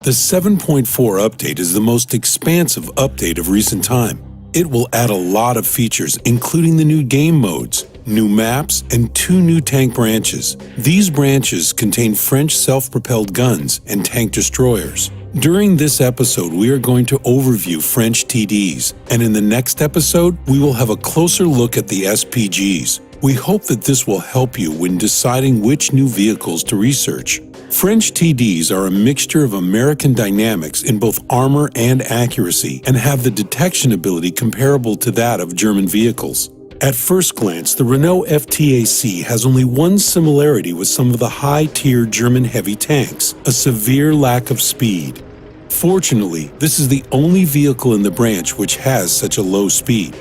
The 7.4 update is the most expansive update of recent time. It will add a lot of features, including the new game modes, new maps, and 2 new tank branches. These branches contain French self-propelled guns and tank destroyers. During this episode, we are going to overview French TDs, and in the next episode, we will have a closer look at the SPGs. We hope that this will help you when deciding which new vehicles to research. French TDs are a mixture of American dynamics in both armor and accuracy and have the detection ability comparable to that of German vehicles. At first glance, the Renault FTAC has only one similarity with some of the high-tier German heavy tanks: a severe lack of speed. Fortunately, this is the only vehicle in the branch which has such a low speed.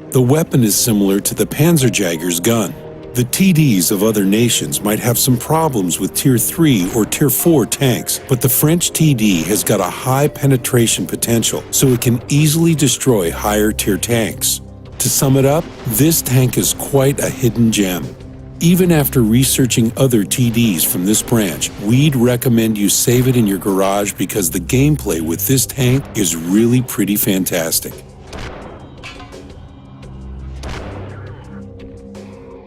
The weapon is similar to the Panzerjäger's gun. The TDs of other nations might have some problems with Tier 3 or Tier 4 tanks, but the French TD has got a high penetration potential, so it can easily destroy higher tier tanks. To sum it up, this tank is quite a hidden gem. Even after researching other TDs from this branch, we'd recommend you save it in your garage because the gameplay with this tank is really pretty fantastic.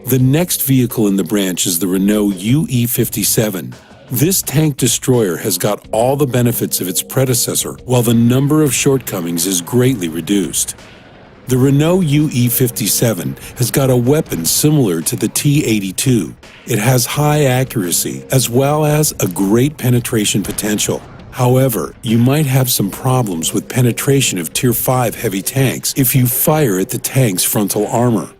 The next vehicle in the branch is the Renault UE57. This tank destroyer has got all the benefits of its predecessor, while the number of shortcomings is greatly reduced. The Renault UE57 has got a weapon similar to the T82. It has high accuracy as well as a great penetration potential. However, you might have some problems with penetration of Tier 5 heavy tanks if you fire at the tank's frontal armor.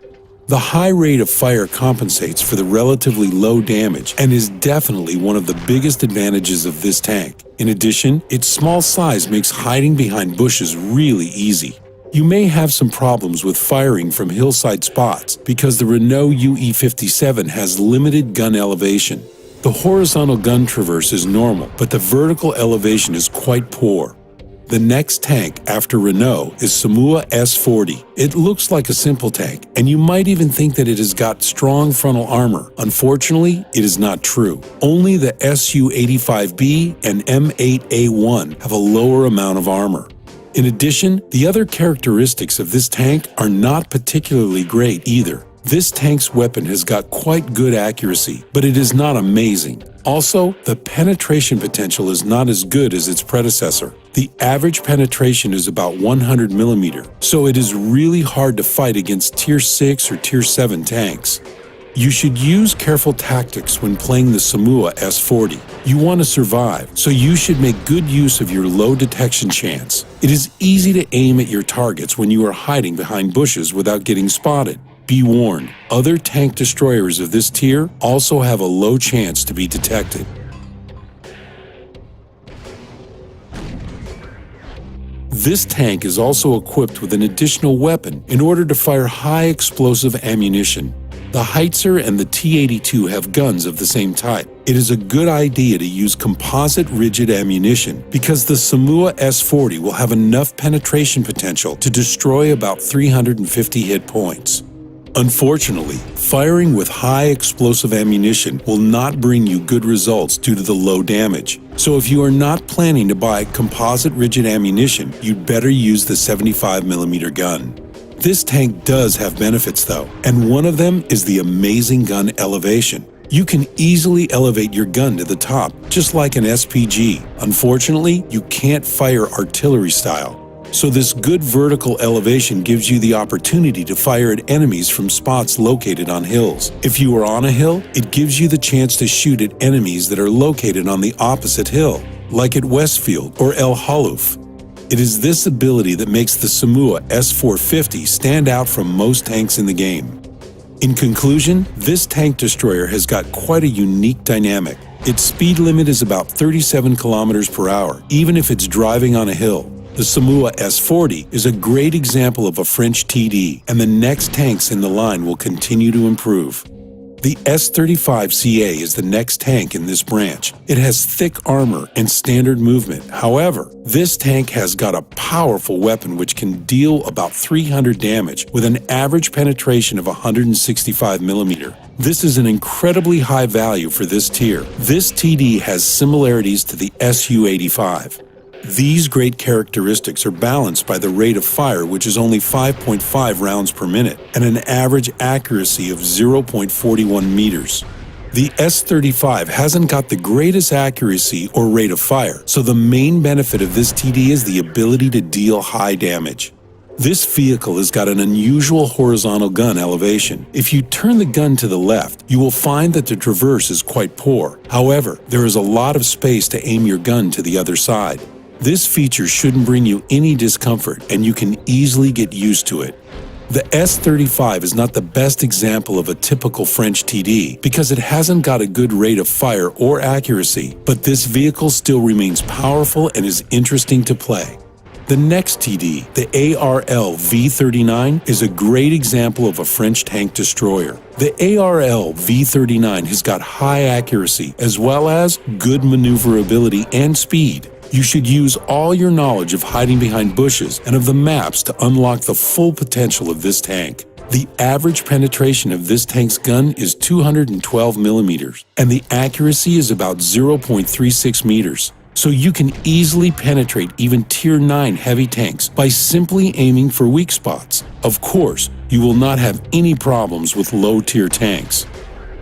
The high rate of fire compensates for the relatively low damage and is definitely one of the biggest advantages of this tank. In addition, its small size makes hiding behind bushes really easy. You may have some problems with firing from hillside spots because the Renault UE57 has limited gun elevation. The horizontal gun traverse is normal, but the vertical elevation is quite poor. The next tank after Renault is Simoua S40. It looks like a simple tank, and you might even think that it has got strong frontal armor. Unfortunately, it is not true. Only the Su-85B and M8A1 have a lower amount of armor. In addition, the other characteristics of this tank are not particularly great either. This tank's weapon has got quite good accuracy, but it is not amazing. Also, the penetration potential is not as good as its predecessor. The average penetration is about 100 mm, so it is really hard to fight against Tier 6 or Tier 7 tanks. You should use careful tactics when playing the Simoua S40. You want to survive, so you should make good use of your low detection chance. It is easy to aim at your targets when you are hiding behind bushes without getting spotted. Be warned, other tank destroyers of this tier also have a low chance to be detected. This tank is also equipped with an additional weapon in order to fire high explosive ammunition. The Heitzer and the T82 have guns of the same type. It is a good idea to use composite rigid ammunition because the Simoua S40 will have enough penetration potential to destroy about 350 hit points. Unfortunately, firing with high explosive ammunition will not bring you good results due to the low damage. So if you are not planning to buy composite rigid ammunition, you'd better use the 75mm gun. This tank does have benefits though, and one of them is the amazing gun elevation. You can easily elevate your gun to the top, just like an SPG. Unfortunately, you can't fire artillery style. So this good vertical elevation gives you the opportunity to fire at enemies from spots located on hills. If you are on a hill, it gives you the chance to shoot at enemies that are located on the opposite hill, like at Westfield or El Halouf. It is this ability that makes the Simoua S450 stand out from most tanks in the game. In conclusion, this tank destroyer has got quite a unique dynamic. Its speed limit is about 37 km/h, even if it's driving on a hill. The Simoua S40 is a great example of a French TD, and the next tanks in the line will continue to improve. The S-35CA is the next tank in this branch. It has thick armor and standard movement. However, this tank has got a powerful weapon which can deal about 300 damage with an average penetration of 165 millimeter. This is an incredibly high value for this tier. This TD has similarities to the Su-85. These great characteristics are balanced by the rate of fire, which is only 5.5 rounds per minute, and an average accuracy of 0.41 meters. The S-35 hasn't got the greatest accuracy or rate of fire, so the main benefit of this TD is the ability to deal high damage. This vehicle has got an unusual horizontal gun elevation. If you turn the gun to the left, you will find that the traverse is quite poor. However, there is a lot of space to aim your gun to the other side. This feature shouldn't bring you any discomfort, and you can easily get used to it. The S-35 is not the best example of a typical French TD because it hasn't got a good rate of fire or accuracy, but this vehicle still remains powerful and is interesting to play. The next TD, the ARL V39, is a great example of a French tank destroyer. The ARL V39 has got high accuracy as well as good maneuverability and speed. You should use all your knowledge of hiding behind bushes and of the maps to unlock the full potential of this tank. The average penetration of this tank's gun is 212 millimeters, and the accuracy is about 0.36 meters. So you can easily penetrate even Tier 9 heavy tanks by simply aiming for weak spots. Of course, you will not have any problems with low-tier tanks.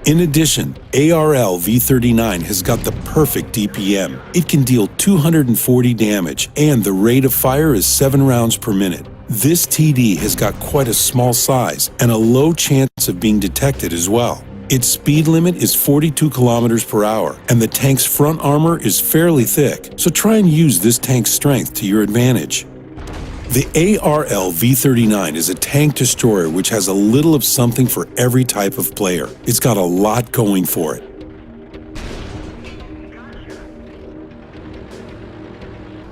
In addition, ARL V39 has got the perfect DPM. It can deal 240 damage, and the rate of fire is 7 rounds per minute. This TD has got quite a small size and a low chance of being detected as well. Its speed limit is 42 kilometers per hour, and the tank's front armor is fairly thick, so try and use this tank's strength to your advantage. The ARL V39 is a tank destroyer which has a little of something for every type of player. It's got a lot going for it.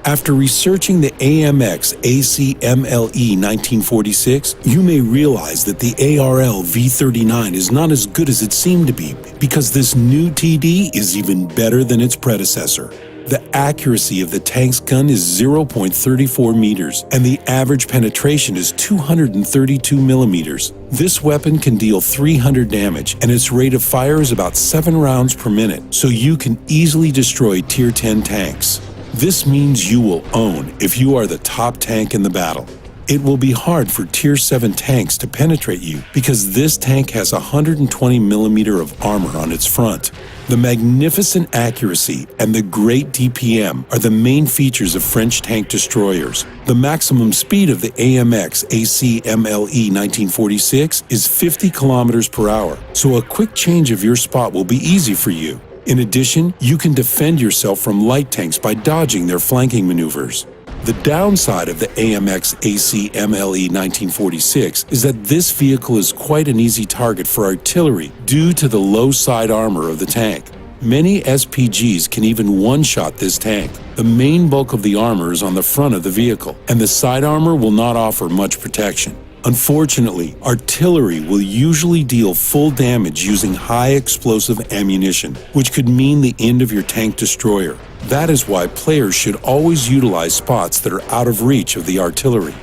After researching the AMX ACMLE 1946, you may realize that the ARL V39 is not as good as it seemed to be because this new TD is even better than its predecessor. The accuracy of the tank's gun is 0.34 meters, and the average penetration is 232 millimeters. This weapon can deal 300 damage, and its rate of fire is about 7 rounds per minute, so you can easily destroy Tier 10 tanks. This means you will own if you are the top tank in the battle. It will be hard for Tier 7 tanks to penetrate you because this tank has 120 millimeter of armor on its front. The magnificent accuracy and the great DPM are the main features of French tank destroyers. The maximum speed of the AMX ACMLE 1946 is 50 kilometers per hour, so a quick change of your spot will be easy for you. In addition, you can defend yourself from light tanks by dodging their flanking maneuvers. The downside of the AMX ACMLE 1946 is that this vehicle is quite an easy target for artillery due to the low side armor of the tank. Many SPGs can even one-shot this tank. The main bulk of the armor is on the front of the vehicle, and the side armor will not offer much protection. Unfortunately, artillery will usually deal full damage using high explosive ammunition, which could mean the end of your tank destroyer. That is why players should always utilize spots that are out of reach of the artillery.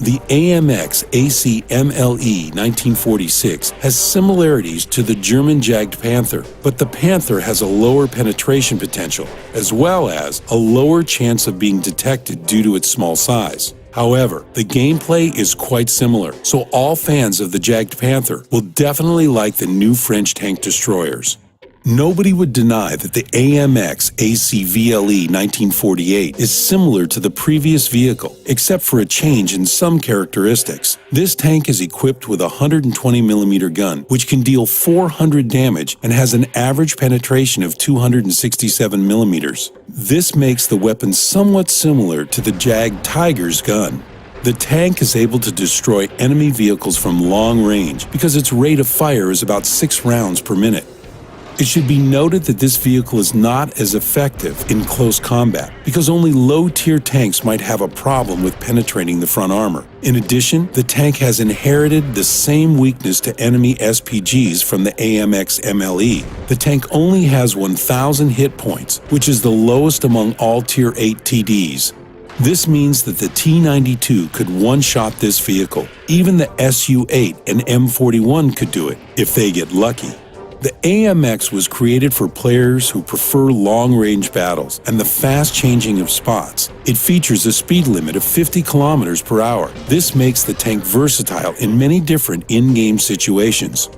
The AMX ACMLE 1946 has similarities to the German Jagd Panther, but the Panther has a lower penetration potential, as well as a lower chance of being detected due to its small size. However, the gameplay is quite similar, so all fans of the Jagd Panther will definitely like the new French tank destroyers. Nobody would deny that the AMX ACVLE 1948 is similar to the previous vehicle, except for a change in some characteristics. This tank is equipped with a 120mm gun, which can deal 400 damage and has an average penetration of 267mm. This makes the weapon somewhat similar to the Jag Tiger's gun. The tank is able to destroy enemy vehicles from long range because its rate of fire is about 6 rounds per minute. It should be noted that this vehicle is not as effective in close combat because only low-tier tanks might have a problem with penetrating the front armor. In addition, the tank has inherited the same weakness to enemy SPGs from the AMX MLE. The tank only has 1,000 hit points, which is the lowest among all Tier 8 TDs. This means that the T-92 could one-shot this vehicle. Even the Su-8 and M41 could do it, if they get lucky. The AMX was created for players who prefer long-range battles and the fast changing of spots. It features a speed limit of 50 kilometers per hour. This makes the tank versatile in many different in-game situations.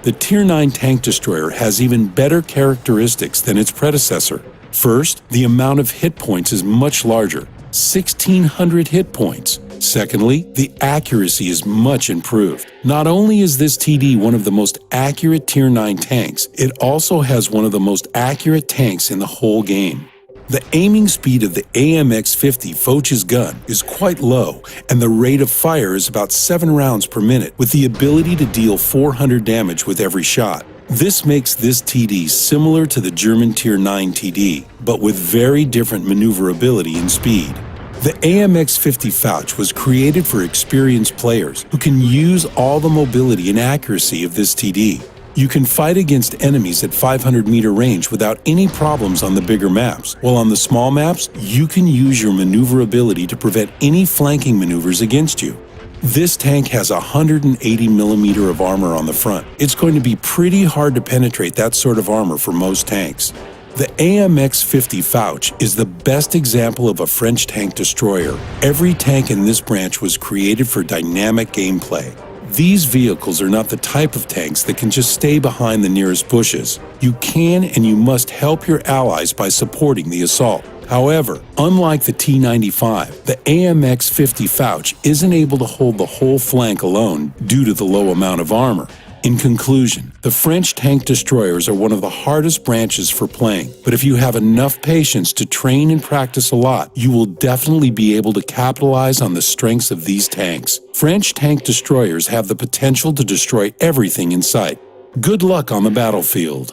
The Tier 9 tank destroyer has even better characteristics than its predecessor. First, the amount of hit points is much larger, 1,600 hit points. Secondly, the accuracy is much improved. Not only is this TD one of the most accurate Tier 9 tanks, it also has one of the most accurate tanks in the whole game. The aiming speed of the AMX-50 Foch's gun is quite low, and the rate of fire is about 7 rounds per minute, with the ability to deal 400 damage with every shot. This makes this TD similar to the German Tier 9 TD, but with very different maneuverability and speed. The AMX-50 Fouch was created for experienced players who can use all the mobility and accuracy of this TD. You can fight against enemies at 500-meter range without any problems on the bigger maps, while on the small maps, you can use your maneuverability to prevent any flanking maneuvers against you. This tank has 180mm of armor on the front. It's going to be pretty hard to penetrate that sort of armor for most tanks. The AMX-50 Fouch is the best example of a French tank destroyer. Every tank in this branch was created for dynamic gameplay. These vehicles are not the type of tanks that can just stay behind the nearest bushes. You can and you must help your allies by supporting the assault. However, unlike the T-95, the AMX-50 Fouch isn't able to hold the whole flank alone due to the low amount of armor. In conclusion, the French tank destroyers are one of the hardest branches for playing, but if you have enough patience to train and practice a lot, you will definitely be able to capitalize on the strengths of these tanks. French tank destroyers have the potential to destroy everything in sight. Good luck on the battlefield.